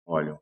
olham.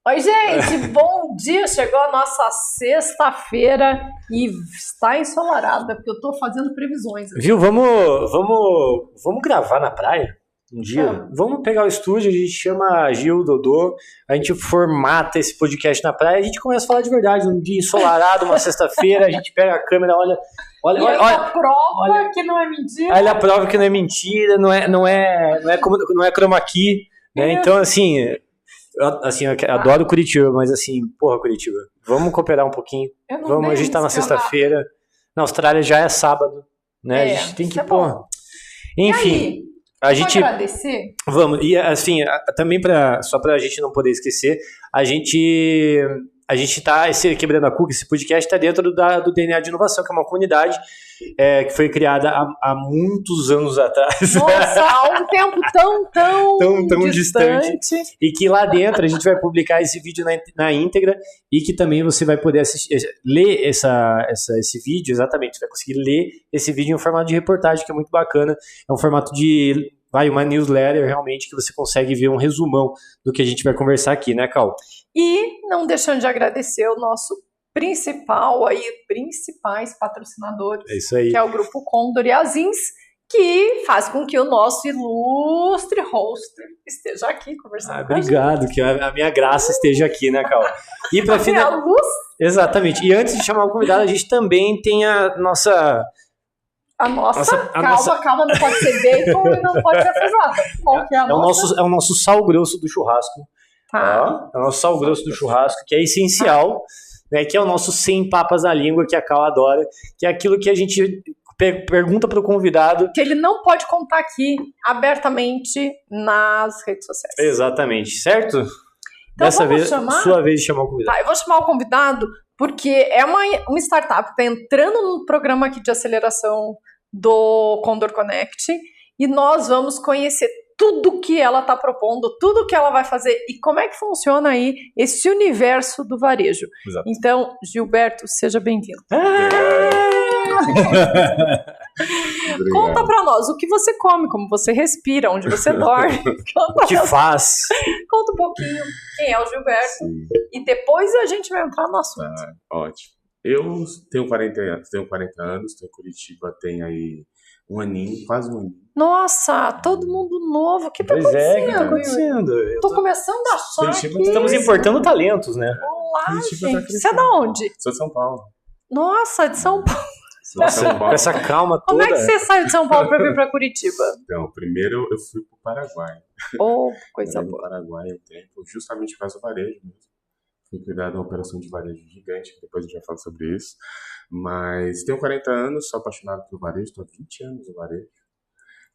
Oi, gente, bom dia! Chegou a nossa sexta-feira e está ensolarada, porque eu estou fazendo previsões. Viu? Vamos gravar na praia um dia? Vamos pegar o estúdio, a gente chama a Gil, Dodô, a gente formata esse podcast na praia e a gente começa a falar de verdade. Um dia ensolarado, uma sexta-feira, a gente pega a câmera, olha, prova que não é mentira. Olha a prova que não é mentira, não é chroma key, né? Então, assim, eu adoro Curitiba, mas assim, porra, Curitiba, vamos cooperar um pouquinho. A gente tá na sexta-feira, na Austrália já é sábado, né? A gente tem que, enfim, a gente agradecer. Vamos, e assim, também só pra gente não poder esquecer, a gente tá, esse Quebrando a Cuca, esse podcast tá dentro do DNA de Inovação, que é uma comunidade que foi criada há muitos anos atrás. Nossa, há um tempo tão distante. E que lá dentro a gente vai publicar esse vídeo na íntegra e que também você vai poder ler esse vídeo, exatamente, você vai conseguir ler esse vídeo em um formato de reportagem, que é muito bacana. É um formato de uma newsletter, realmente, que você consegue ver um resumão do que a gente vai conversar aqui, né, Cal? E não deixando de agradecer o nosso principais patrocinadores, que é o Grupo Condor e Azins, que faz com que o nosso ilustre host esteja aqui conversando com a gente. Obrigado, que a minha graça esteja aqui, né, Cal? E para finalizar... luz? Exatamente. E antes de chamar o convidado, a gente também tem a nossa... Calma, não pode ser bacon e não pode ser feijoada. Qual que é a nossa? É o nosso sal grosso do churrasco. Tá. É o nosso sal grosso do churrasco, que é essencial, né? Que é o nosso 100 papas na língua, que a Cal adora, que é aquilo que a gente pergunta para o convidado. Que ele não pode contar aqui abertamente nas redes sociais. Exatamente, certo? Então, dessa vez, sua vez de chamar o convidado. Tá, eu vou chamar o convidado porque é uma startup que está entrando no programa aqui de aceleração do Condor Connect e nós vamos conhecer tudo que ela está propondo, tudo que ela vai fazer e como é que funciona aí esse universo do varejo. Exato. Então, Gilberto, seja bem-vindo. Conta pra nós o que você come, como você respira, onde você dorme. O que faz. Conta um pouquinho quem é o Gilberto. Sim. E depois a gente vai entrar no assunto. Ótimo. Eu tenho 40 anos, estou em Curitiba, tem aí um aninho, quase um aninho. Nossa, todo mundo novo. O que tá acontecendo? O que tá acontecendo? Tô começando a achar Curitiba, que... Estamos importando talentos, né? Olá, Curitiba gente. Tá Você é da onde? Sou de São Paulo. Nossa, de São Paulo. Com essa calma toda. Como é que você saiu de São Paulo para vir para Curitiba? Então, primeiro eu fui pro Paraguai. Coisa boa. No Paraguai um tempo, justamente por causa do varejo mesmo. Fui cuidar de uma operação de varejo gigante, que depois a gente vai falar sobre isso. Mas tenho 40 anos, sou apaixonado pelo varejo, estou há 20 anos no varejo.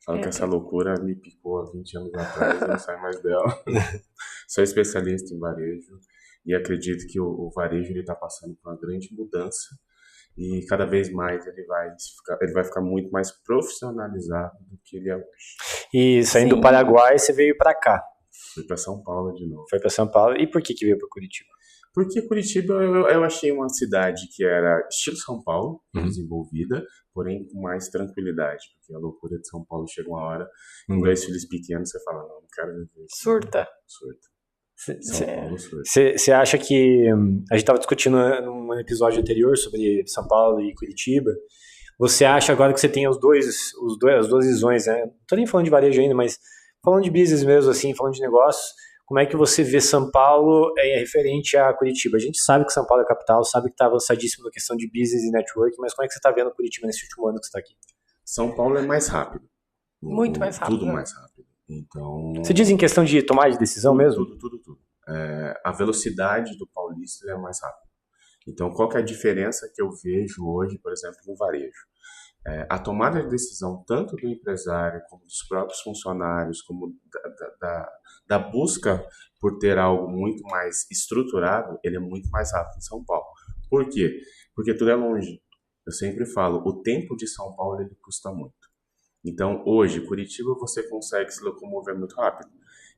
Falo que essa loucura me picou há 20 anos atrás, eu não saio mais dela. Sou especialista em varejo e acredito que o varejo está passando por uma grande mudança. E cada vez mais ele vai ficar muito mais profissionalizado do que ele é hoje. E saindo do Paraguai, você veio para cá? Fui para São Paulo de novo. Foi para São Paulo. E por que veio para Curitiba? Porque Curitiba eu achei uma cidade que era estilo São Paulo, desenvolvida, porém com mais tranquilidade. Porque a loucura de São Paulo chega uma hora, com 2 filhos pequenos, você fala, não quero viver isso. Surta. Você acha que... A gente estava discutindo num episódio anterior sobre São Paulo e Curitiba. você acha agora que você tem as duas visões, né? Não tô nem falando de varejo ainda, mas falando de business mesmo, assim, falando de negócios, como é que você vê São Paulo referente a Curitiba? A gente sabe que São Paulo é capital, sabe que está avançadíssimo na questão de business e network, mas como é que você está vendo Curitiba nesse último ano que você está aqui? São Paulo é mais rápido. Muito mais rápido. Tudo mais rápido. Então, você diz em questão de tomar de decisão mesmo? Tudo. A velocidade do paulista é mais rápida. Então, qual que é a diferença que eu vejo hoje, por exemplo, no varejo? A tomada de decisão tanto do empresário, como dos próprios funcionários, como da busca por ter algo muito mais estruturado, ele é muito mais rápido em São Paulo. Por quê? Porque tudo é longe. Eu sempre falo, o tempo de São Paulo ele custa muito. Então, hoje, Curitiba, você consegue se locomover muito rápido.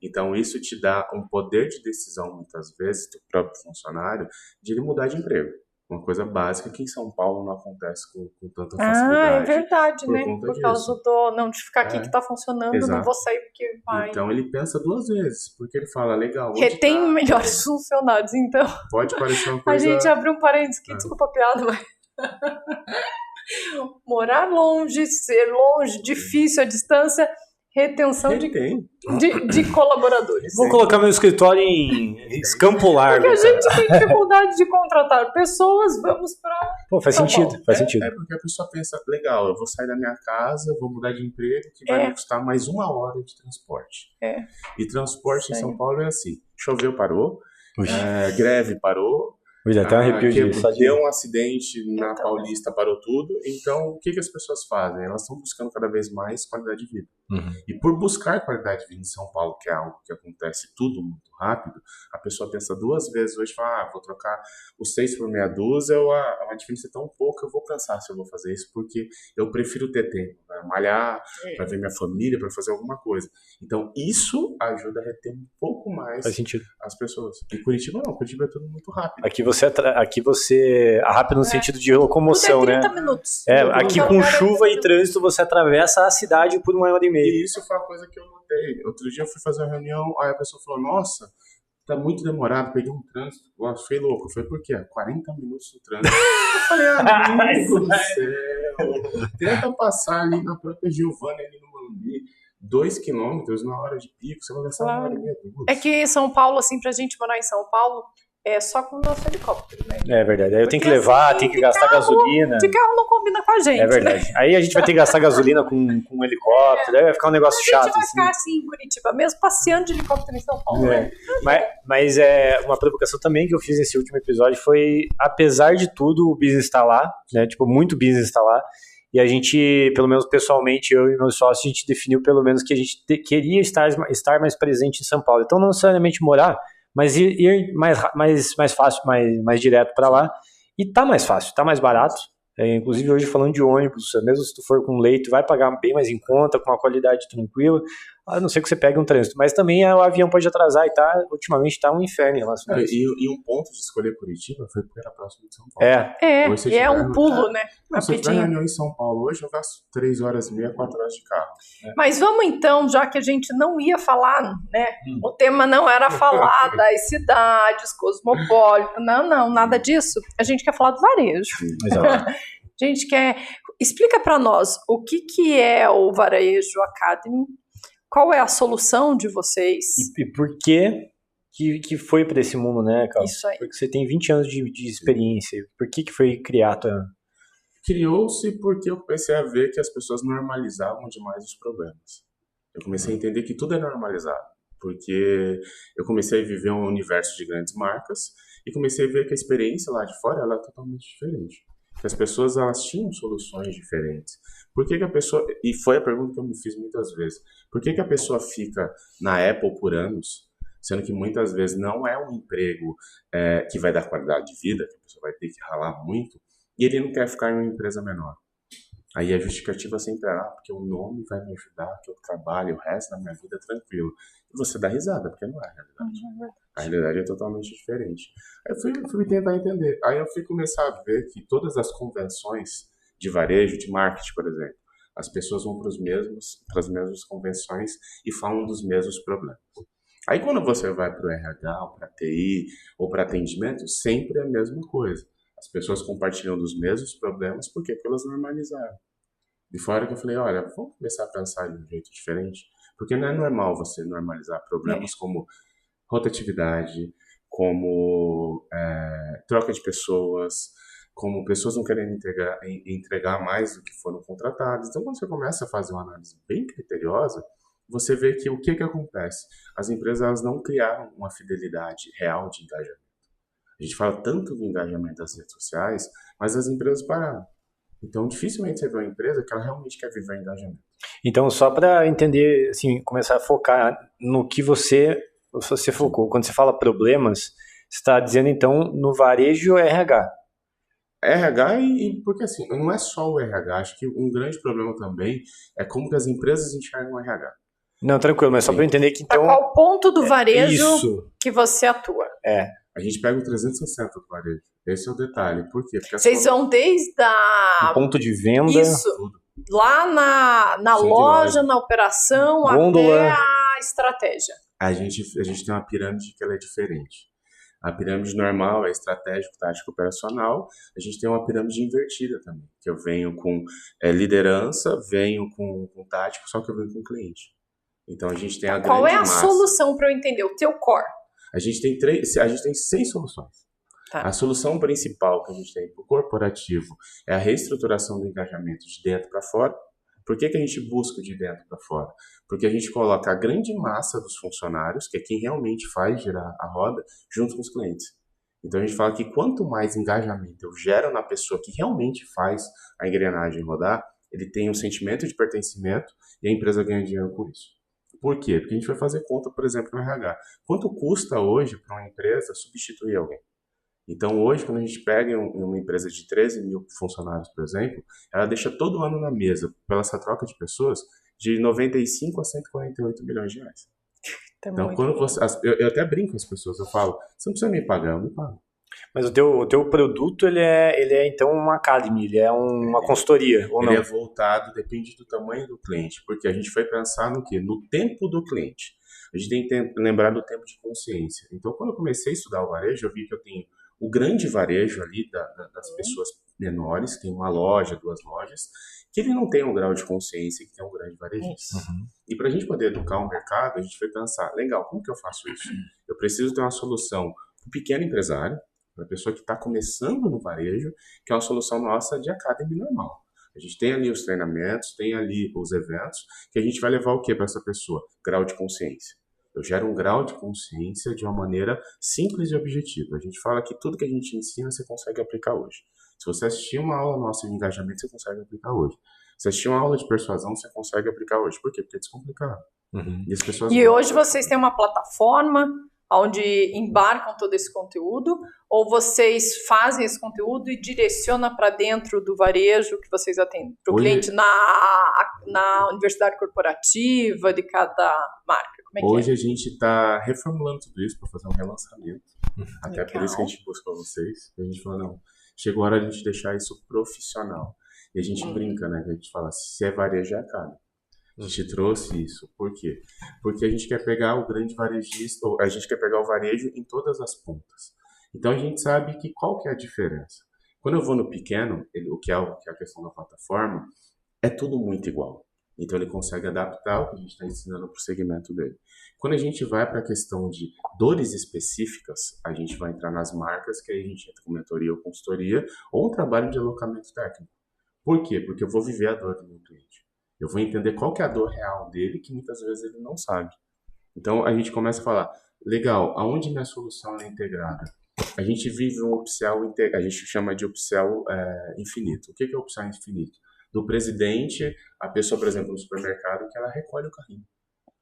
Então, isso te dá um poder de decisão, muitas vezes, do próprio funcionário, de ele mudar de emprego. Uma coisa básica que em São Paulo não acontece com tanta facilidade. É verdade, né? Por causa do não de ficar aqui que tá funcionando, exato. Não vou sair porque vai. Então, ele pensa duas vezes, porque ele fala, legal. Retém melhores funcionários, então. Pode parecer uma coisa... A gente abriu um parênteses aqui, desculpa a piada, mas... Morar longe, ser longe, difícil a distância, retenção de colaboradores. Vou colocar meu escritório em Campo Largo. Porque a gente tem dificuldade de contratar pessoas, vamos para... Pô, faz sentido. É porque a pessoa pensa, legal, eu vou sair da minha casa, vou mudar de emprego, que vai me custar mais 1 hora de transporte. E transporte em São Paulo é assim, choveu, parou, greve parou, já até arrepio disso. Deu um acidente na Paulista, parou tudo. Então, o que as pessoas fazem? Elas estão buscando cada vez mais qualidade de vida. E por buscar qualidade de vida em São Paulo, que é algo que acontece tudo muito rápido, a pessoa pensa 2 vezes hoje e fala, vou trocar os 6 por meia dúzia, ou a diferença é tão pouca, eu vou cansar se eu vou fazer isso, porque eu prefiro ter tempo para malhar, para ver minha família, para fazer alguma coisa. Então, isso ajuda a reter um pouco mais as pessoas. E Curitiba não, Curitiba é tudo muito rápido. Aqui você rápido no sentido de locomoção, tudo 30 né? minutos. Aqui com chuva e trânsito você atravessa a cidade por 1h30. E isso foi uma coisa que eu notei. Outro dia eu fui fazer uma reunião, aí a pessoa falou, nossa, tá muito demorado, peguei um trânsito. Eu fiquei louco. Eu falei, por quê? 40 minutos no trânsito. Eu falei, amigo do céu, tenta passar ali na própria Giovana, ali no Morumbi, 2 quilômetros na hora de pico, você vai gastar 1h30. É que São Paulo, assim, pra gente morar em São Paulo, é só com o nosso helicóptero, né? É verdade. Aí eu tenho que levar, assim, tenho que gastar gasolina. De carro não combina com a gente. É verdade. Né? Aí a gente vai ter que gastar gasolina com um helicóptero, aí vai ficar um negócio chato. A gente vai ficar assim em Curitiba, mesmo passeando de helicóptero em São Paulo. Né? Mas uma provocação também que eu fiz nesse último episódio foi, apesar de tudo, o business está lá, né? Tipo, muito business está lá. E a gente, pelo menos pessoalmente, eu e meus sócios, a gente definiu pelo menos que a gente queria estar mais presente em São Paulo. Então, não necessariamente morar, mas ir mais fácil, mais direto para lá. E tá mais fácil, tá mais barato. Inclusive hoje falando de ônibus, mesmo se tu for com leito, vai pagar bem mais em conta, com uma qualidade tranquila, a não ser que você pegue um trânsito. Mas também o avião pode atrasar e ultimamente tá um inferno em relação a isso. E um ponto de escolher Curitiba foi porque era próximo de São Paulo. É um pulo, né? Se eu tiver reunião em São Paulo hoje, eu gasto 3h30, 4 horas de carro. Né? Mas vamos então, já que a gente não ia falar, né? O tema não era falar das cidades cosmopolitas, não, nada disso. A gente quer falar do varejo. Exato. A gente quer... Explica para nós o que é o Varejo Academy, qual é a solução de vocês? E por que foi para esse mundo, né, Carlos? Isso aí. Porque você tem 20 anos de experiência. Por que foi criado? Criou-se porque eu comecei a ver que as pessoas normalizavam demais os problemas. Eu comecei a entender que tudo é normalizado. Porque eu comecei a viver um universo de grandes marcas e comecei a ver que a experiência lá de fora ela é totalmente diferente. Que as pessoas elas tinham soluções diferentes. Por que a pessoa... E foi a pergunta que eu me fiz muitas vezes. Por que a pessoa fica na Apple por anos, sendo que muitas vezes não é um emprego que vai dar qualidade de vida, que a pessoa vai ter que ralar muito, e ele não quer ficar em uma empresa menor? Aí a justificativa sempre é, porque o nome vai me ajudar, que eu trabalho o resto da minha vida tranquilo. E você dá risada, porque não é a realidade. A realidade é totalmente diferente. Aí eu fui tentar entender. Aí eu fui começar a ver que todas as convenções de varejo, de marketing, por exemplo, as pessoas vão para as mesmas convenções e falam dos mesmos problemas. Aí quando você vai para o RH, ou para TI, ou para atendimento, sempre é a mesma coisa. As pessoas compartilham dos mesmos problemas, por quê? Porque elas normalizaram. De fora que eu falei, olha, vamos começar a pensar de um jeito diferente, porque não é normal você normalizar problemas como rotatividade, como troca de pessoas, como pessoas não querendo entregar mais do que foram contratadas. Então, quando você começa a fazer uma análise bem criteriosa, você vê que o que acontece? As empresas elas não criaram uma fidelidade real de engajamento. A gente fala tanto do engajamento das redes sociais, mas as empresas pararam. Então, dificilmente você vê uma empresa que ela realmente quer viver engajamento. Então, só para entender, assim, começar a focar no que você focou. Quando você fala problemas, você está dizendo, então, no varejo RH. RH porque assim, não é só o RH, acho que um grande problema também é como que as empresas enxergam o RH. Não, tranquilo, mas só para eu entender que então... Qual ponto do varejo que você atua? A gente pega o 360 do varejo. Esse é o detalhe. Por quê? Porque vocês vão desde o ponto de venda... Isso. Tudo. Lá na loja, na operação, gôndola, até a estratégia. A gente tem uma pirâmide que ela é diferente. A pirâmide normal é estratégico, tático, operacional. A gente tem uma pirâmide invertida também, que eu venho com liderança, venho com tático, só que eu venho com cliente. Então a gente tem a Qual grande é a massa. solução para eu entender? O teu core? A gente tem 6 soluções. Tá. A solução principal que a gente tem para o corporativo é a reestruturação do engajamento de dentro para fora. Por que a gente busca de dentro para fora? Porque a gente coloca a grande massa dos funcionários, que é quem realmente faz girar a roda, junto com os clientes. Então a gente fala que quanto mais engajamento eu gero na pessoa que realmente faz a engrenagem rodar, ele tem um sentimento de pertencimento e a empresa ganha dinheiro por isso. Por quê? Porque a gente vai fazer conta, por exemplo, no RH. Quanto custa hoje para uma empresa substituir alguém? Então, hoje, quando a gente pega uma empresa de 13 mil funcionários, por exemplo, ela deixa todo ano na mesa, pela essa troca de pessoas, de 95 a 148 milhões de reais. Então, quando eu até brinco com as pessoas, eu falo, você não precisa me pagar, eu me pago. Mas o teu produto, ele é então uma academy, ele é uma consultoria, ou não? Ele é voltado, depende do tamanho do cliente, porque a gente foi pensar no quê? No tempo do cliente. A gente tem que lembrar do tempo de consciência. Então, quando eu comecei a estudar o varejo, eu vi que eu tenho o grande varejo ali das pessoas menores, tem uma loja, 2 lojas, que ele não tem um grau de consciência que tem um grande varejista. E para a gente poder educar o mercado, a gente foi pensar, legal, como que eu faço isso? Eu preciso ter uma solução para o pequeno empresário, para a pessoa que está começando no varejo, que é uma solução nossa de academy normal. A gente tem ali os treinamentos, tem ali os eventos, que a gente vai levar o que para essa pessoa? Grau de consciência. Eu gero um grau de consciência de uma maneira simples e objetiva. A gente fala que tudo que a gente ensina você consegue aplicar hoje. Se você assistir uma aula nossa de engajamento, você consegue aplicar hoje. Se assistir uma aula de persuasão, você consegue aplicar hoje. Por quê? Porque é descomplicado. Uhum. E as pessoas hoje vocês têm uma plataforma onde embarcam todo esse conteúdo, ou vocês fazem esse conteúdo e direcionam para dentro do varejo que vocês atendem? Para o cliente na universidade corporativa de cada marca? Hoje a gente está reformulando tudo isso para fazer um relançamento. Até por isso que a gente busca vocês. A gente falou, não, chegou a hora de a gente deixar isso profissional. E a gente brinca, né? Que a gente fala, se é varejo, é acaba. A gente trouxe isso. Por quê? Porque a gente quer pegar o grande varejista, a gente quer pegar o varejo em todas as pontas. Então a gente sabe que qual que é a diferença. Quando eu vou no pequeno, o que é a questão da plataforma, é tudo muito igual. Então ele consegue adaptar o que a gente está ensinando para o segmento dele. Quando a gente vai para a questão de dores específicas, a gente vai entrar nas marcas, que aí a gente entra com mentoria ou consultoria, ou um trabalho de alocamento técnico. Por quê? Porque eu vou viver a dor do meu cliente. Eu vou entender qual que é a dor real dele, que muitas vezes ele não sabe. Então a gente começa a falar, legal, aonde minha solução é integrada? A gente vive um upsell, a gente chama de upsell infinito. O que é upsell infinito? Do presidente, a pessoa, por exemplo, no supermercado, que ela recolhe o carrinho.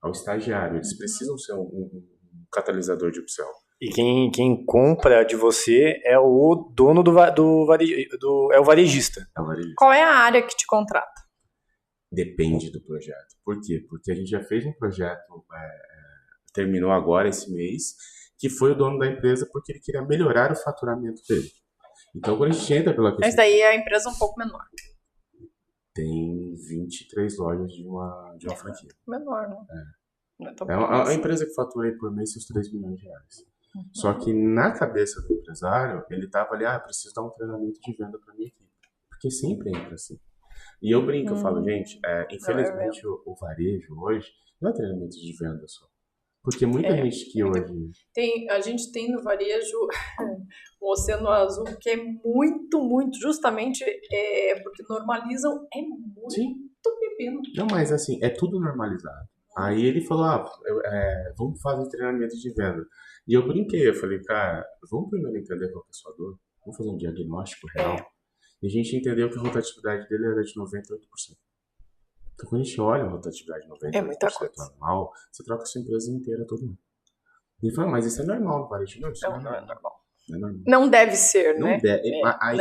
Ao estagiário, eles precisam ser um catalisador de upsell. E quem compra de você é o dono é o varejista. É o varejista. Qual é a área que te contrata? Depende do projeto. Por quê? Porque a gente já fez um projeto, terminou agora esse mês, que foi o dono da empresa porque ele queria melhorar o faturamento dele. Então, quando a gente entra pela questão... Mas daí é a empresa um pouco menor. Tem 23 lojas de uma franquia. Menor, né? É uma empresa que fatura aí por mês seus 3 milhões de reais. Só que na cabeça do empresário, ele tava ali, preciso dar um treinamento de venda para minha equipe. Porque sempre entra assim. E eu brinco, eu falo, gente, infelizmente o varejo hoje não é treinamento de venda só. Porque muita gente que hoje... A gente tem no varejo o Oceano Azul, que é muito, muito, justamente porque normalizam, é muito pepino. Não, mas assim, é tudo normalizado. Aí ele falou, vamos fazer treinamento de venda. E eu brinquei, eu falei, cara, vamos primeiro entender qual é a sua dor, vamos fazer um diagnóstico real. E a gente entendeu que a rotatividade dele era de 98%. Então, quando a gente olha a rotatividade de 98% anual, você troca a sua empresa inteira todo ano. E ele falou, mas isso é normal no varejo. Não, isso não é normal. Não deve ser, né?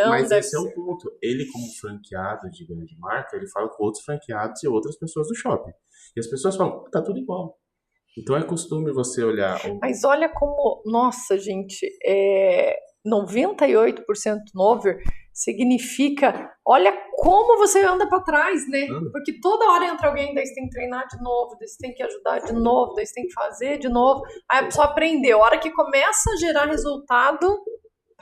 Mas esse é o ponto. Ele, como franqueado de grande marca, ele fala com outros franqueados e outras pessoas do shopping. E as pessoas falam, tá tudo igual. Então é costume você olhar... Mas olha como... Nossa, gente, 98% novo significa... Olha como você anda para trás, né? Porque toda hora entra alguém, daí você tem que treinar de novo, daí você tem que ajudar de novo, daí você tem que fazer de novo. Aí a pessoa aprendeu. A hora que começa a gerar resultado,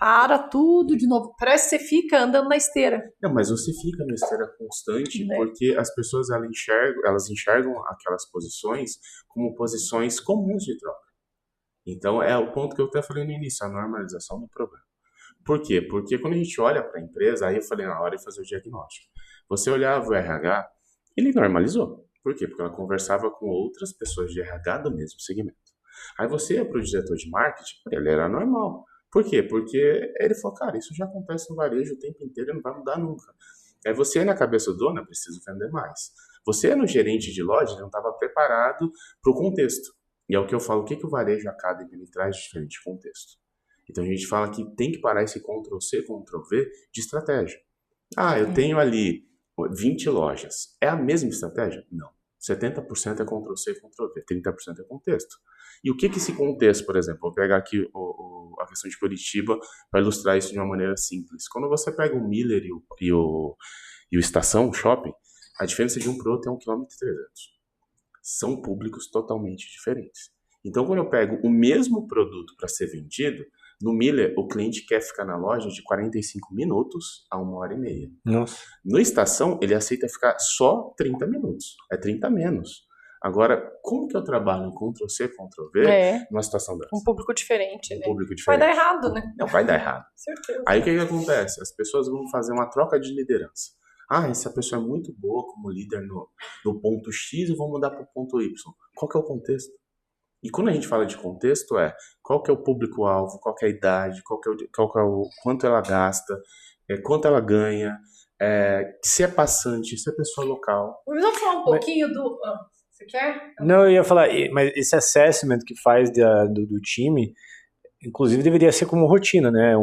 para tudo de novo. Parece que você fica andando na esteira. Não, mas você fica na esteira constante, né? Porque as pessoas elas enxergam aquelas posições como posições comuns de troca. Então é o ponto que eu até falei no início, a normalização do problema. Por quê? Porque quando a gente olha para a empresa, aí eu falei na hora de fazer o diagnóstico. Você olhava o RH, ele normalizou. Por quê? Porque ela conversava com outras pessoas de RH do mesmo segmento. Aí você ia para o diretor de marketing, ele era normal. Por quê? Porque ele falou, cara, isso já acontece no varejo o tempo inteiro e não vai mudar nunca. Aí você na cabeça do dono, preciso vender mais. Você no gerente de loja não estava preparado para o contexto. E é o que eu falo, o que o Varejo Academy me traz de diferente contexto? Então a gente fala que tem que parar esse Ctrl-C, Ctrl-V de estratégia. Eu tenho ali 20 lojas. É a mesma estratégia? Não. 70% é Ctrl-C, Ctrl-V, 30% é contexto. E o que esse contexto, por exemplo, vou pegar aqui a questão de Curitiba para ilustrar isso de uma maneira simples. Quando você pega o Miller e o Estação, o shopping, a diferença de um para o outro é 1,3 km. São públicos totalmente diferentes. Então, quando eu pego o mesmo produto para ser vendido, no Miller, o cliente quer ficar na loja de 45 minutos a 1h30. Nossa. No Estação, ele aceita ficar só 30 minutos. É 30 menos. Agora, como que eu trabalho em Ctrl-C, Ctrl-V numa situação dessa? Um público diferente, né? Público diferente. Vai dar errado, né? Não, vai dar errado. Certeza. Aí o que acontece? As pessoas vão fazer uma troca de liderança. Essa pessoa é muito boa como líder no ponto X e vou mudar para o ponto Y. Qual que é o contexto? E quando a gente fala de contexto qual que é o público-alvo, qual que é a idade, quanto ela gasta, quanto ela ganha, se é passante, se é pessoa local. Vamos falar um pouquinho do... Você quer? Não, eu ia falar, mas esse assessment que faz do time, inclusive deveria ser como rotina, né?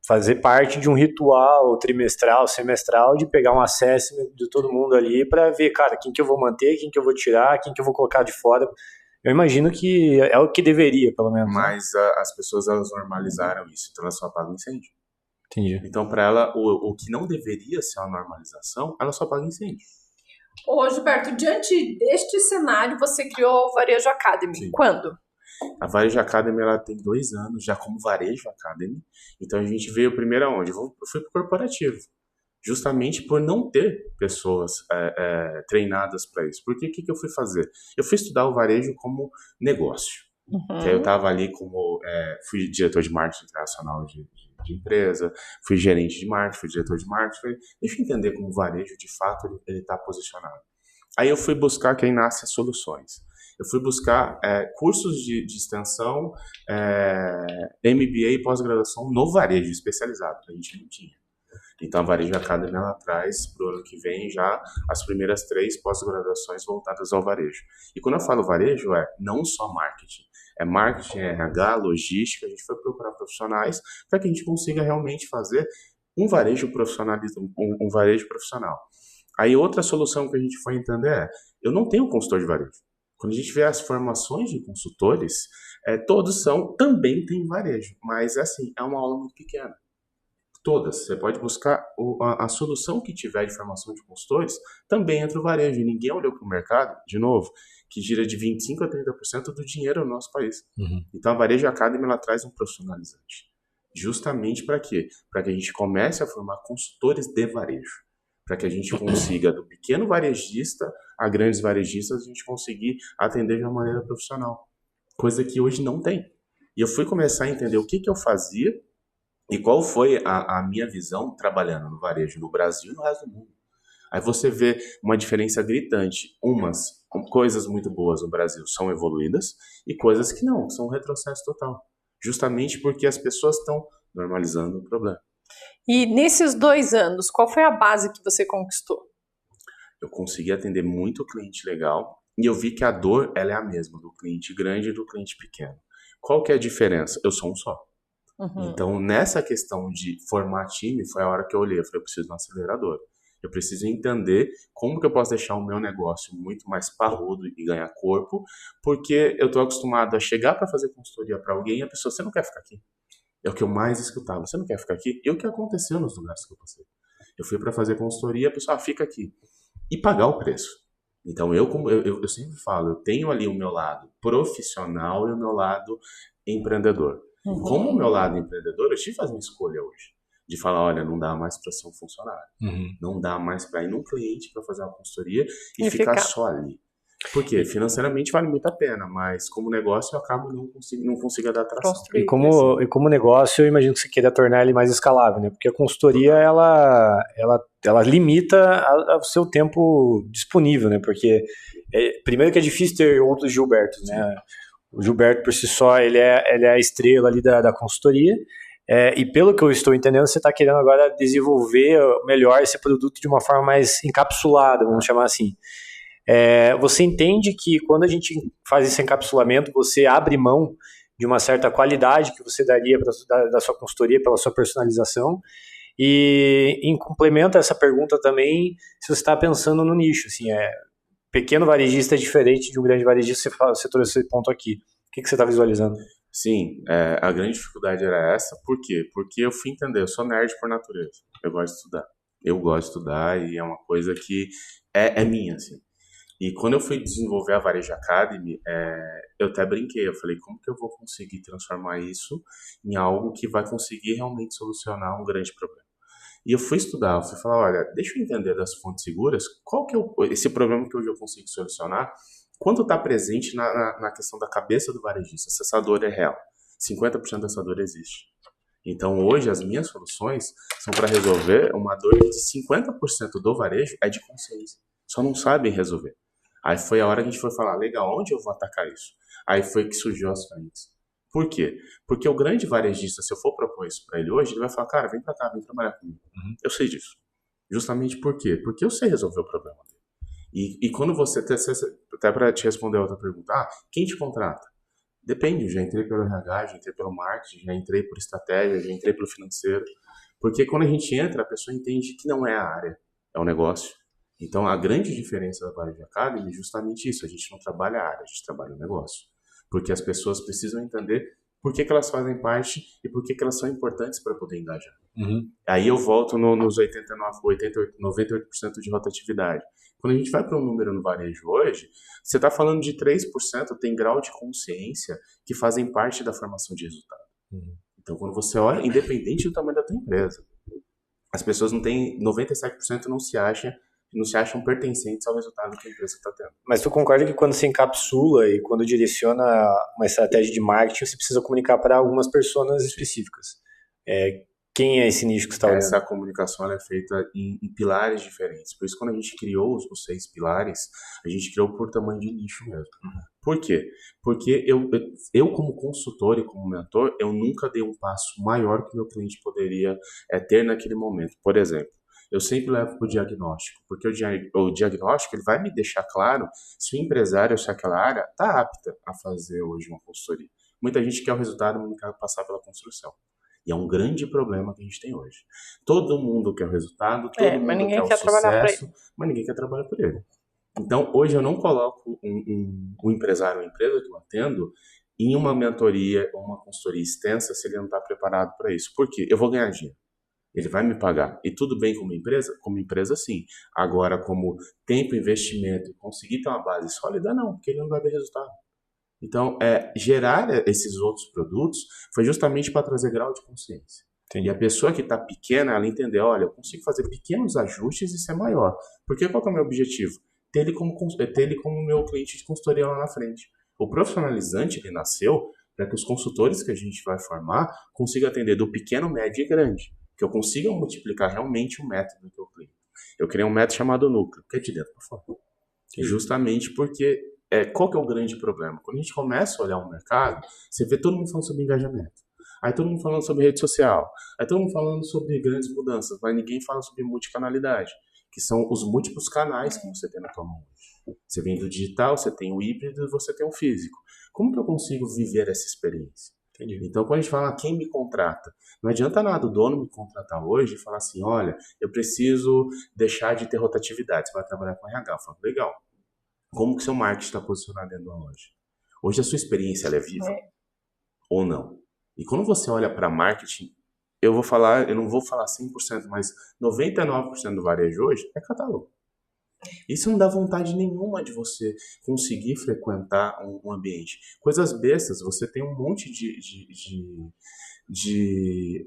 Fazer parte de um ritual trimestral, semestral, de pegar um assessment de todo mundo ali para ver, cara, quem que eu vou manter, quem que eu vou tirar, quem que eu vou colocar de fora. Eu imagino que é o que deveria, pelo menos. Mas as pessoas, elas normalizaram isso, então elas só apagam incêndio. Entendi. Então, para ela, o que não deveria ser uma normalização, ela só apaga incêndio. Ô, Gilberto, diante deste cenário, você criou o Varejo Academy. Sim. Quando? A Varejo Academy, ela tem 2 anos já como Varejo Academy. Então, a gente veio primeiro aonde? Eu fui pro corporativo. Justamente por não ter pessoas treinadas para isso. Porque o que eu fui fazer? Eu fui estudar o varejo como negócio. Que aí eu estava ali fui diretor de marketing internacional de empresa, fui gerente de marketing, fui diretor de marketing. Falei, deixa eu entender como o varejo, de fato, ele está posicionado. Aí eu fui buscar quem nasce as soluções. Eu fui buscar cursos de extensão, MBA e pós-graduação no varejo especializado, que a gente não tinha. Então, a Varejo Academy, ela traz para o ano que vem já as primeiras 3 pós-graduações voltadas ao varejo. E quando eu falo varejo, não só marketing. É marketing, RH, logística. A gente foi procurar profissionais para que a gente consiga realmente fazer um varejo um varejo profissional. Aí, outra solução que a gente foi entender eu não tenho consultor de varejo. Quando a gente vê as formações de consultores, todos também tem varejo. Mas, assim, é uma aula muito pequena. Todas. Você pode buscar a solução que tiver de formação de consultores também entre o varejo. E ninguém olhou para o mercado, de novo, que gira de 25% a 30% do dinheiro no nosso país. Então a Varejo Academy ela traz um profissionalizante. Justamente para quê? Para que a gente comece a formar consultores de varejo. Para que a gente consiga, do pequeno varejista a grandes varejistas, a gente conseguir atender de uma maneira profissional. Coisa que hoje não tem. E eu fui começar a entender o que eu fazia e qual foi a minha visão trabalhando no varejo no Brasil e no resto do mundo. Aí você vê uma diferença gritante. Umas coisas muito boas no Brasil são evoluídas e coisas que não, são um retrocesso total. Justamente porque as pessoas estão normalizando o problema. E nesses 2 anos, qual foi a base que você conquistou? Eu consegui atender muito cliente legal e eu vi que a dor ela é a mesma do cliente grande e do cliente pequeno. Qual que é a diferença? Eu sou um só. Então, nessa questão de formar time, foi a hora que eu olhei. Eu falei, eu preciso de um acelerador. Eu preciso entender como que eu posso deixar o meu negócio muito mais parrudo e ganhar corpo, porque eu estou acostumado a chegar para fazer consultoria para alguém e a pessoa, você não quer ficar aqui? É o que eu mais escutava. Você não quer ficar aqui? E o que aconteceu nos lugares que eu passei? Eu fui para fazer consultoria, a pessoa, fica aqui. E pagar o preço. Então, eu sempre falo, eu tenho ali o meu lado profissional e o meu lado empreendedor. Como o meu lado empreendedor, eu tive que fazer uma escolha hoje. De falar, olha, não dá mais para ser um funcionário. Não dá mais para ir num cliente para fazer uma consultoria e ficar só ali. Porque financeiramente vale muito a pena, mas como negócio eu acabo não consigo dar atração. E como negócio, eu imagino que você queira tornar ele mais escalável, né? Porque a consultoria, ela limita o seu tempo disponível, né? Porque, primeiro que é difícil ter outros Gilbertos, né? O Gilberto, por si só, ele é a estrela ali da consultoria. E pelo que eu estou entendendo, você está querendo agora desenvolver melhor esse produto de uma forma mais encapsulada, vamos chamar assim. Você entende que quando a gente faz esse encapsulamento, você abre mão de uma certa qualidade que você daria da sua consultoria, pela sua personalização? E em complemento a essa pergunta também, se você está pensando no nicho, assim, pequeno varejista é diferente de um grande varejista, você trouxe esse ponto aqui. O que você está visualizando? Sim, a grande dificuldade era essa. Por quê? Porque eu fui entender, eu sou nerd por natureza. Eu gosto de estudar. Eu gosto de estudar e é uma coisa que é minha, assim. E quando eu fui desenvolver a Varejo Academy, eu até brinquei. Eu falei, como que eu vou conseguir transformar isso em algo que vai conseguir realmente solucionar um grande problema? E eu fui estudar, eu fui falar, olha, deixa eu entender das fontes seguras, qual que é esse problema que hoje eu consigo solucionar, quanto está presente na questão da cabeça do varejista, se essa dor é real. 50% dessa dor existe. Então, hoje, as minhas soluções são para resolver uma dor que 50% do varejo é de consciência. Só não sabem resolver. Aí foi a hora que a gente foi falar, legal, onde eu vou atacar isso? Aí foi que surgiu as frentes. Por quê? Porque o grande varejista, se eu for propor isso para ele hoje, ele vai falar, cara, vem para cá, vem trabalhar comigo. Eu sei disso. Justamente por quê? Porque eu sei resolver o problema dele. E quando você, até para te responder a outra pergunta, quem te contrata? Depende, eu já entrei pelo RH, já entrei pelo marketing, já entrei por estratégia, já entrei pelo financeiro. Porque quando a gente entra, a pessoa entende que não é a área, é o negócio. Então, a grande diferença da Varejo Academy é justamente isso. A gente não trabalha a área, a gente trabalha o negócio. Porque as pessoas precisam entender por que elas fazem parte e por que elas são importantes para poder engajar. Aí eu volto nos 98% de rotatividade. Quando a gente vai para um número no varejo hoje, você está falando de 3% tem grau de consciência que fazem parte da formação de resultado. Então, quando você olha, independente do tamanho da tua empresa, as pessoas não têm, 97% não se acham pertencentes ao resultado que a empresa está tendo. Mas tu concorda que quando se encapsula e quando direciona uma estratégia de marketing, você precisa comunicar para algumas pessoas específicas? Quem é esse nicho que você está olhando? Essa comunicação ela é feita em pilares diferentes. Por isso, quando a gente criou os 6 pilares, a gente criou por tamanho de nicho mesmo. Por quê? Porque eu como consultor e como mentor, eu nunca dei um passo maior que o meu cliente poderia ter naquele momento. Por exemplo, eu sempre levo para o diagnóstico, porque o diagnóstico ele vai me deixar claro se o empresário ou se aquela área está apta a fazer hoje uma consultoria. Muita gente quer o resultado, mas não quer passar pela construção. E é um grande problema que a gente tem hoje. Todo mundo quer o resultado, todo mundo quer o sucesso, mas ninguém quer trabalhar por ele. Então, hoje eu não coloco um empresário, uma empresa que eu atendo, em uma mentoria ou uma consultoria extensa se ele não está preparado para isso. Por quê? Eu vou ganhar dinheiro. Ele vai me pagar. E tudo bem como empresa? Como empresa, sim. Agora, como tempo, investimento e conseguir ter uma base sólida, não, porque ele não vai ver resultado. Então, gerar esses outros produtos foi justamente para trazer grau de consciência. Entendi. E a pessoa que está pequena, ela entender, olha, eu consigo fazer pequenos ajustes e ser maior. Porque qual que é o meu objetivo? Ter ele como meu cliente de consultoria lá na frente. O profissionalizante, ele nasceu para que os consultores que a gente vai formar consigam atender do pequeno, médio e grande. Que eu consiga multiplicar realmente o método que eu crio. Eu criei um método chamado núcleo, que é de dentro para fora. Justamente porque, qual que é o grande problema? Quando a gente começa a olhar o mercado, você vê todo mundo falando sobre engajamento. Aí todo mundo falando sobre rede social. Aí todo mundo falando sobre grandes mudanças, mas ninguém fala sobre multicanalidade, que são os múltiplos canais que você tem na tua mão hoje. Você vem do digital, você tem o híbrido e você tem o físico. Como que eu consigo viver essa experiência? Entendi. Então, quando a gente fala quem me contrata, não adianta nada o dono me contratar hoje e falar assim, olha, eu preciso deixar de ter rotatividade, você vai trabalhar com RH. Eu falo, legal. Como que seu marketing está posicionado dentro da loja? Hoje a sua experiência ela é viva ou não? E quando você olha para marketing, eu não vou falar 100%, mas 99% do varejo hoje é catálogo. Isso não dá vontade nenhuma de você conseguir frequentar um ambiente. Coisas bestas, você tem um monte de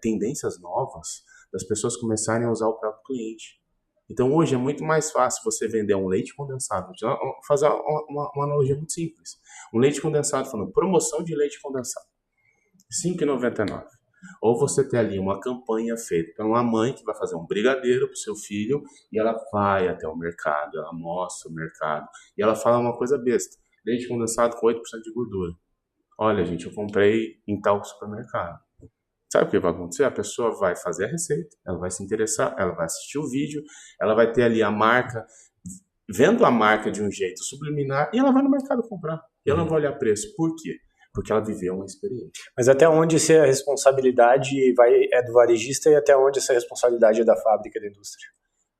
tendências novas das pessoas começarem a usar o próprio cliente. Então hoje é muito mais fácil você vender um leite condensado. Vou fazer uma analogia muito simples. Um leite condensado, falando promoção de leite condensado. R$ 5,99. Ou você ter ali uma campanha feita por uma mãe que vai fazer um brigadeiro para o seu filho e ela vai até o mercado, ela mostra o mercado e ela fala uma coisa besta. Leite condensado com 8% de gordura. Olha, gente, eu comprei em tal supermercado. Sabe o que vai acontecer? A pessoa vai fazer a receita, ela vai se interessar, ela vai assistir o vídeo, ela vai ter ali a marca, vendo a marca de um jeito subliminar e ela vai no mercado comprar. E ela não vai olhar preço. Por quê? Porque ela viveu uma experiência. Mas até onde essa responsabilidade é do varejista e até onde essa responsabilidade é da fábrica, da indústria?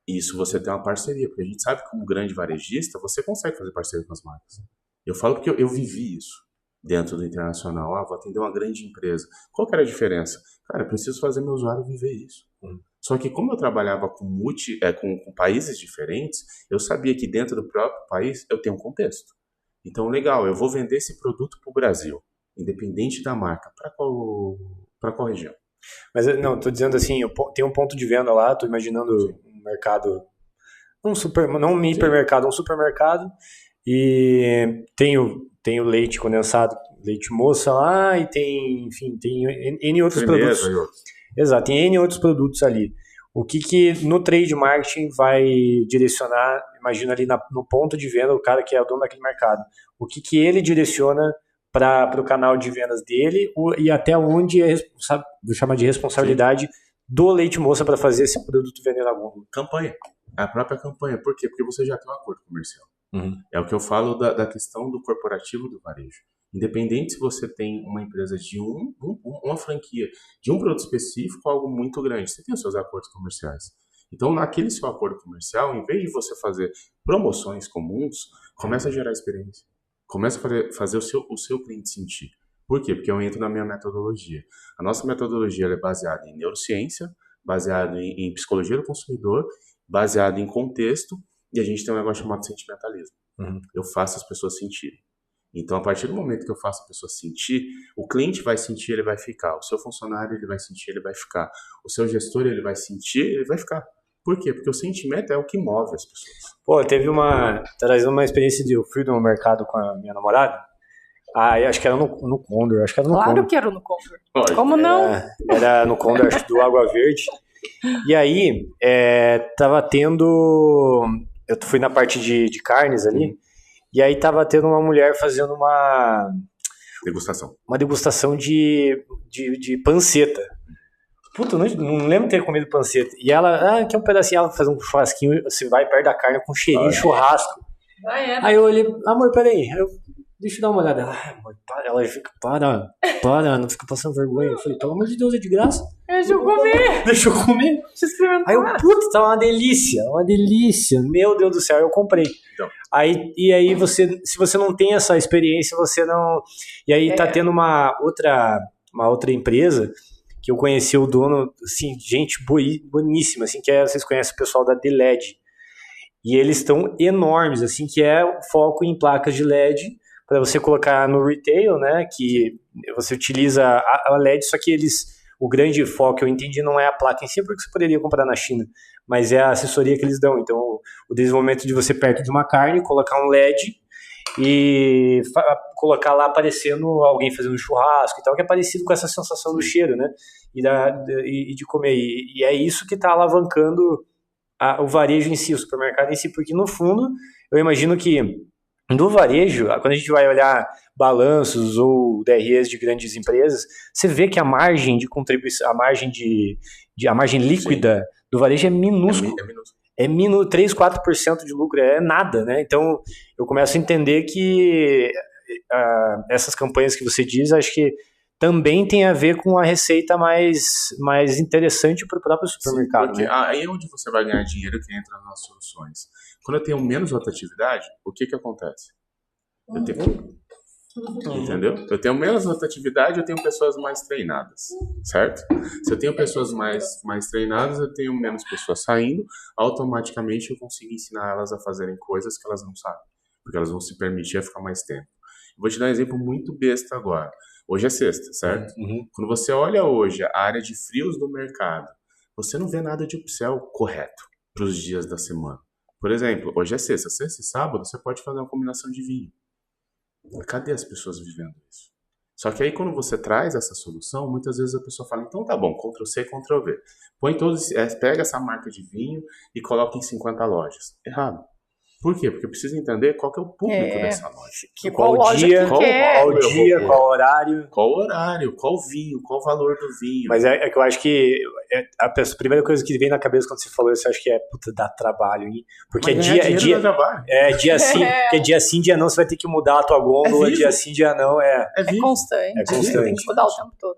Isso você tem uma parceria, porque a gente sabe que como grande varejista, você consegue fazer parceria com as marcas. Eu falo porque eu vivi isso dentro do internacional. Vou atender uma grande empresa. Qual que era a diferença? Cara, eu preciso fazer meu usuário viver isso. Só que como eu trabalhava com países diferentes, eu sabia que dentro do próprio país eu tenho um contexto. Então, legal, eu vou vender esse produto para o Brasil, independente da marca. Para qual região? Mas não, estou dizendo assim, eu tenho um ponto de venda lá, estou imaginando um mercado, não um hipermercado, um supermercado, e tenho leite condensado, leite moça lá, e tem N outros produtos. Exato, tem N outros produtos ali. O que no trade marketing vai direcionar, imagina ali no ponto de venda, o cara que é o dono daquele mercado, o que ele direciona para o canal de vendas dele e até onde vou chamar de responsabilidade do leite moça para fazer esse produto vender na gôndola. Campanha, a própria campanha. Por quê? Porque você já tem um acordo comercial. É o que eu falo da questão do corporativo do varejo. Independente se você tem uma empresa de uma franquia, de um produto específico, algo muito grande, você tem os seus acordos comerciais. Então, naquele seu acordo comercial, em vez de você fazer promoções comuns, começa a gerar experiência. Começa a fazer o seu cliente sentir. Por quê? Porque eu entro na minha metodologia. A nossa metodologia é baseada em neurociência, baseada em psicologia do consumidor, baseada em contexto, e a gente tem um negócio chamado sentimentalismo. Eu faço as pessoas sentirem. Então, a partir do momento que eu faço a pessoa sentir, o cliente vai sentir, ele vai ficar. O seu funcionário, ele vai sentir, ele vai ficar. O seu gestor, ele vai sentir, ele vai ficar. Por quê? Porque o sentimento é o que move as pessoas. Pô, trazendo uma experiência de eu fui no mercado com a minha namorada. Eu acho que era no Condor. Claro que era no Condor. Como não? Era no Condor, acho que do Água Verde. E aí, tava tendo... Eu fui na parte de carnes ali. E aí tava tendo uma mulher fazendo uma degustação de panceta. Puta, não lembro de ter comido panceta. E ela, quer um pedacinho, ela faz um churrasquinho, você vai perto da carne com cheirinho de churrasco. Aí eu olhei, amor, peraí, deixa eu dar uma olhada. Amor, ela fica, para, não fica passando vergonha. Eu falei, pelo amor de Deus, é de graça. Deixa eu comer. Deixa eu experimentar. Aí eu, puta, tá uma delícia. Meu Deus do céu, eu comprei. Então. Aí se você não tem essa experiência, você não... E aí tá tendo uma outra empresa que eu conheci o dono, assim, gente boníssima, assim, vocês conhecem o pessoal da D-LED. E eles estão enormes, assim, que é o foco em placas de LED, para você colocar no retail, né, que você utiliza a LED, só que o grande foco, eu entendi, não é a placa em si, porque você poderia comprar na China, mas é a assessoria que eles dão. Então, o desenvolvimento de você perto de uma carne, colocar um LED e colocar lá aparecendo alguém fazendo churrasco e tal, que é parecido com essa sensação do cheiro, né, e de comer. E é isso que está alavancando o varejo em si, o supermercado em si, porque no fundo, eu imagino que no varejo, quando a gente vai olhar balanços ou DREs de grandes empresas, você vê que a margem de contribuição, a margem líquida do varejo é minúsculo. É 3, 4% de lucro, é nada, né? Então, eu começo a entender que essas campanhas que você diz, acho que também tem a ver com a receita mais interessante para o próprio supermercado. Sim, porque né? aí é onde você vai ganhar dinheiro que entra nas soluções. Quando eu tenho menos rotatividade, o que acontece? Entendeu? Eu tenho menos rotatividade, eu tenho pessoas mais treinadas, certo? Se eu tenho pessoas mais treinadas, eu tenho menos pessoas saindo, automaticamente eu consigo ensinar elas a fazerem coisas que elas não sabem, porque elas vão se permitir a ficar mais tempo. Vou te dar um exemplo muito besta agora. Hoje é sexta, certo? Uhum. Quando você olha hoje a área de frios do mercado, você não vê nada de upsell correto para os dias da semana. Por exemplo, hoje é sexta e sábado você pode fazer uma combinação de vinho. Cadê as pessoas vivendo isso? Só que aí quando você traz essa solução, muitas vezes a pessoa fala, então tá bom, Ctrl+C, Ctrl+V. Pega essa marca de vinho e coloca em 50 lojas. Errado. Por quê? Porque eu preciso entender qual que é o público dessa loja. Qual dia, qual horário. Qual horário, qual vinho, qual o valor do vinho. Mas é que eu acho que a primeira coisa que vem na cabeça quando você falou isso, eu acho que dá trabalho, hein? Porque dia sim, dia não, você vai ter que mudar a tua gôndola, dia sim, dia não, é constante. Tem que mudar o tempo todo.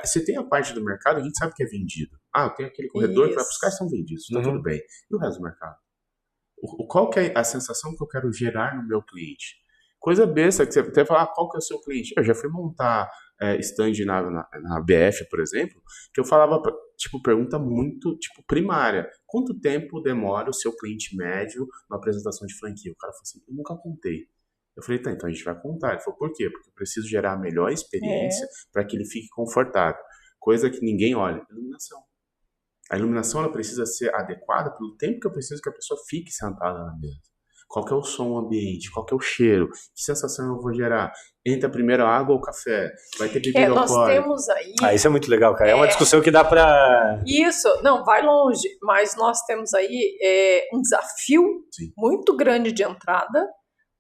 Se tem a parte do mercado, a gente sabe que é vendido. Eu tenho aquele corredor que vai buscar, são vendidos, tá tudo bem. E o resto do mercado? Qual que é a sensação que eu quero gerar no meu cliente? Coisa besta, que você até fala, qual que é o seu cliente? Eu já fui montar stand na BF, por exemplo, que eu falava, pergunta muito, primária. Quanto tempo demora o seu cliente médio na apresentação de franquia? O cara falou assim, eu nunca contei. Eu falei, tá, então a gente vai contar. Ele falou, por quê? Porque eu preciso gerar a melhor experiência para que ele fique confortável. Coisa que ninguém olha, iluminação. A iluminação ela precisa ser adequada pelo tempo que eu preciso que a pessoa fique sentada na mesa. Qual que é o som ambiente? Qual que é o cheiro? Que sensação eu vou gerar? Entra primeiro a água ou o café? Vai ter bebida alcoólica? Nós temos aí... isso é muito legal, cara. É uma discussão que dá pra... Isso, não, vai longe. Mas nós temos aí um desafio muito grande de entrada,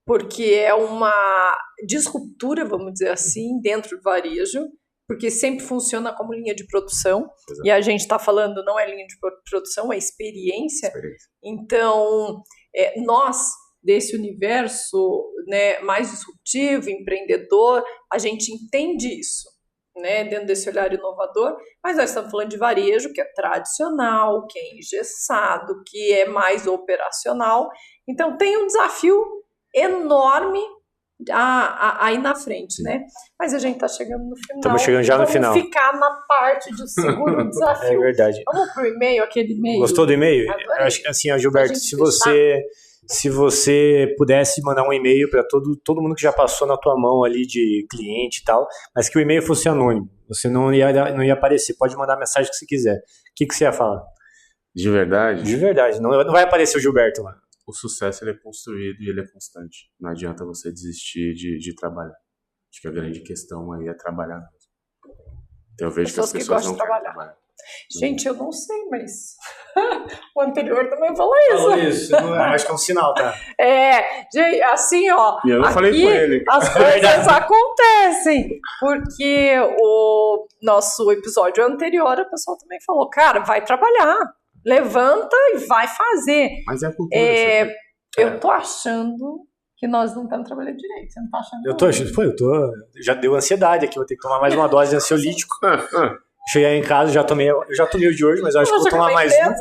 porque é uma disruptura, vamos dizer assim, dentro do varejo, porque sempre funciona como linha de produção. Exato. E a gente está falando, não é linha de produção, é experiência. Então, nós, desse universo, né, mais disruptivo, empreendedor, a gente entende isso, né, dentro desse olhar inovador, mas nós estamos falando de varejo, que é tradicional, que é engessado, que é mais operacional. Então, tem um desafio enorme aí na frente, né? Mas a gente tá chegando no final. Estamos chegando já no final. Vamos ficar na parte do seguro desafio. É verdade. Vamos pro e-mail, aquele e-mail. Gostou do e-mail? Acho que assim, Gilberto, se você pudesse mandar um e-mail para todo mundo que já passou na tua mão ali de cliente e tal, mas que o e-mail fosse anônimo, você não ia aparecer, pode mandar a mensagem que você quiser. O que você ia falar? De verdade? De verdade, não vai aparecer o Gilberto lá. O sucesso ele é construído e ele é constante. Não adianta você desistir de trabalhar. Acho que a grande questão aí é trabalhar mesmo. Então eu vejo que as pessoas não querem trabalhar. Gente, eu não sei, mas o anterior também falou isso. Acho que é um sinal, tá? Gente, assim, ó. E eu não falei com ele. As coisas acontecem. Porque o nosso episódio anterior, a pessoa também falou, cara, vai trabalhar. Levanta e vai fazer. Mas é a cultura. Eu tô achando que nós não estamos trabalhando direito. Você não tá achando? Eu tô. Já deu ansiedade aqui, vou ter que tomar mais uma dose de ansiolítico. Cheguei em casa, eu já tomei o de hoje, mas eu acho que vou tomar mais um.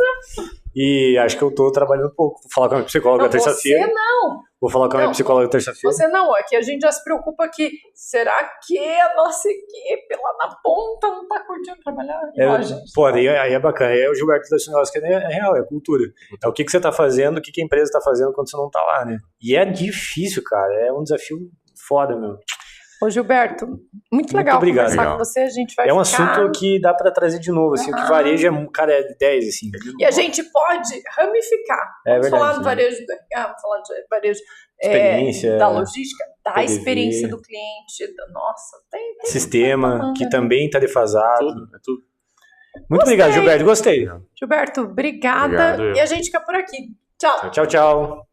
E acho que eu tô trabalhando um pouco. Vou falar com a minha psicóloga terça-feira. Você não. Vou falar com a minha Não, psicóloga terça-feira. Você não, aqui a gente já se preocupa que será que a nossa equipe lá na ponta não tá curtindo trabalhar? Gente, Pô, aí é bacana. Aí o Gilberto desse negócio que é real, é cultura. É o que você tá fazendo, o que a empresa tá fazendo quando você não tá lá, né? E é difícil, cara. É um desafio foda, meu. Ô, Gilberto, muito legal obrigado. conversar com você. A gente vai É um ficar... assunto que dá pra trazer de novo, assim, o que varejo é, cara, é 10, assim. E a gente pode ramificar. Vamos falar no varejo do RH, vamos falar de varejo experiência, da logística, da PDV, experiência do cliente, nossa, tem sistema, que também tá defasado. É tudo. Muito obrigado, Gilberto, gostei. Gilberto, obrigada. Obrigado. E a gente fica por aqui. Tchau. Tchau, tchau.